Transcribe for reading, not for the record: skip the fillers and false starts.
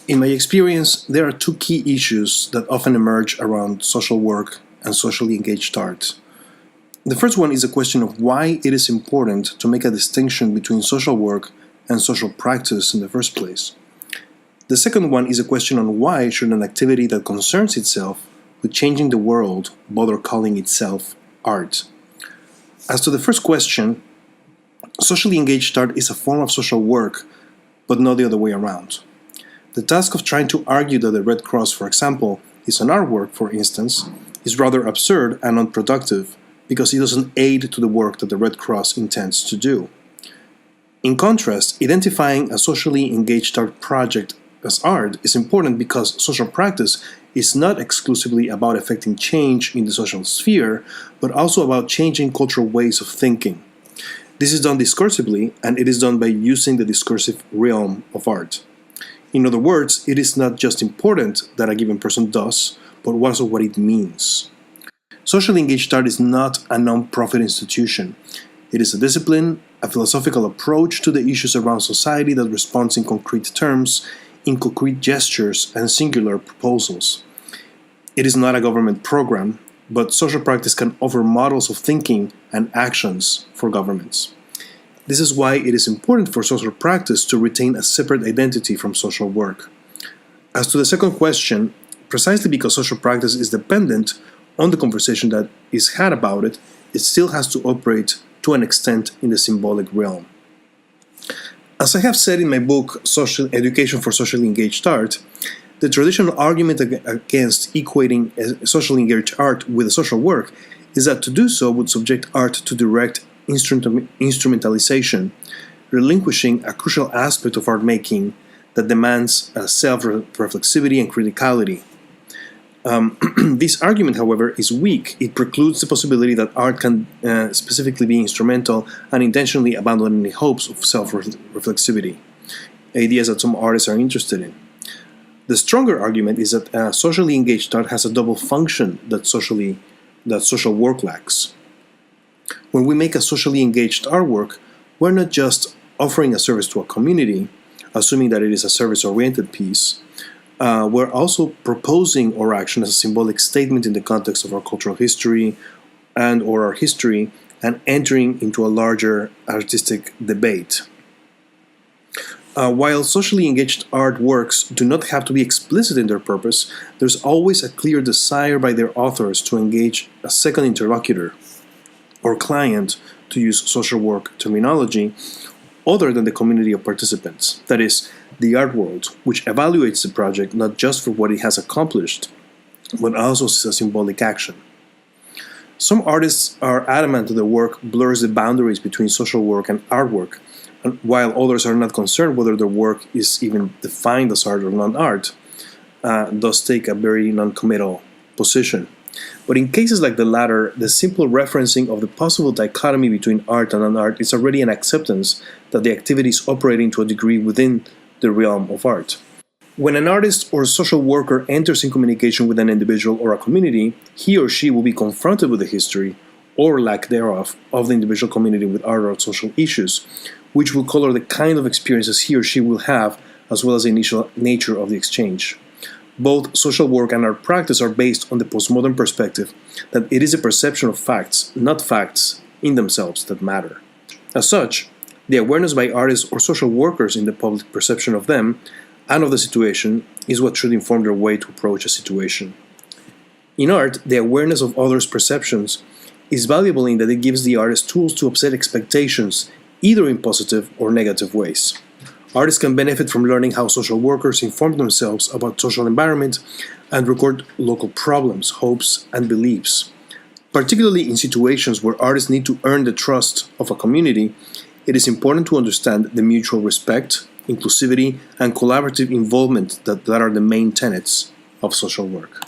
In my experience, there are two key issues that often emerge around social work and socially engaged art. The first one is a question of why it is important to make a distinction between social work and social practice in the first place. The second one is a question on why should an activity that concerns itself with changing the world bother calling itself art. As to the first question, socially engaged art is a form of social work, but not the other way around. The task of trying to argue that the Red Cross, for example, is an artwork, for instance, is rather absurd and unproductive because it doesn't aid to the work that the Red Cross intends to do. In contrast, identifying a socially engaged art project as art is important because social practice is not exclusively about effecting change in the social sphere, but also about changing cultural ways of thinking. This is done discursively, and it is done by using the discursive realm of art. In other words, it is not just important that a given person does, but also what it means. Socially engaged art is not a non-profit institution. It is a discipline, a philosophical approach to the issues around society that responds in concrete terms, in concrete gestures and singular proposals. It is not a government program, but social practice can offer models of thinking and actions for governments. This is why it is important for social practice to retain a separate identity from social work. As to the second question, precisely because social practice is dependent on the conversation that is had about it, it still has to operate to an extent in the symbolic realm. As I have said in my book, Education for Socially Engaged Art, the traditional argument against equating socially engaged art with a social work is that to do so would subject art to direct instrumentalization, relinquishing a crucial aspect of art making that demands self-reflexivity and criticality. This argument, however, is weak. It precludes the possibility that art can specifically be instrumental and intentionally abandon any hopes of self-reflexivity, ideas that some artists are interested in. The stronger argument is that socially engaged art has a double function that social work lacks. When we make a socially engaged artwork, we're not just offering a service to a community, assuming that it is a service-oriented piece. We're also proposing our action as a symbolic statement in the context of our cultural history and/or our history, and entering into a larger artistic debate. While socially engaged artworks do not have to be explicit in their purpose, there's always a clear desire by their authors to engage a second interlocutor, or client, to use social work terminology, other than the community of participants, that is, the art world, which evaluates the project not just for what it has accomplished, but also as a symbolic action. Some artists are adamant that the work blurs the boundaries between social work and artwork, while others are not concerned whether their work is even defined as art or non-art, thus take a very non-committal position. But in cases like the latter, the simple referencing of the possible dichotomy between art and non-art is already an acceptance that the activity is operating to a degree within the realm of art. When an artist or social worker enters in communication with an individual or a community, he or she will be confronted with the history, or lack thereof, of the individual community with art or social issues, which will color the kind of experiences he or she will have, as well as the initial nature of the exchange. Both social work and art practice are based on the postmodern perspective that it is a perception of facts, not facts in themselves, that matter. As such, the awareness by artists or social workers in the public perception of them and of the situation is what should inform their way to approach a situation. In art, the awareness of others' perceptions is valuable in that it gives the artist tools to upset expectations, either in positive or negative ways. Artists can benefit from learning how social workers inform themselves about social environment and record local problems, hopes, and beliefs. Particularly in situations where artists need to earn the trust of a community, it is important to understand the mutual respect, inclusivity, and collaborative involvement that are the main tenets of social work.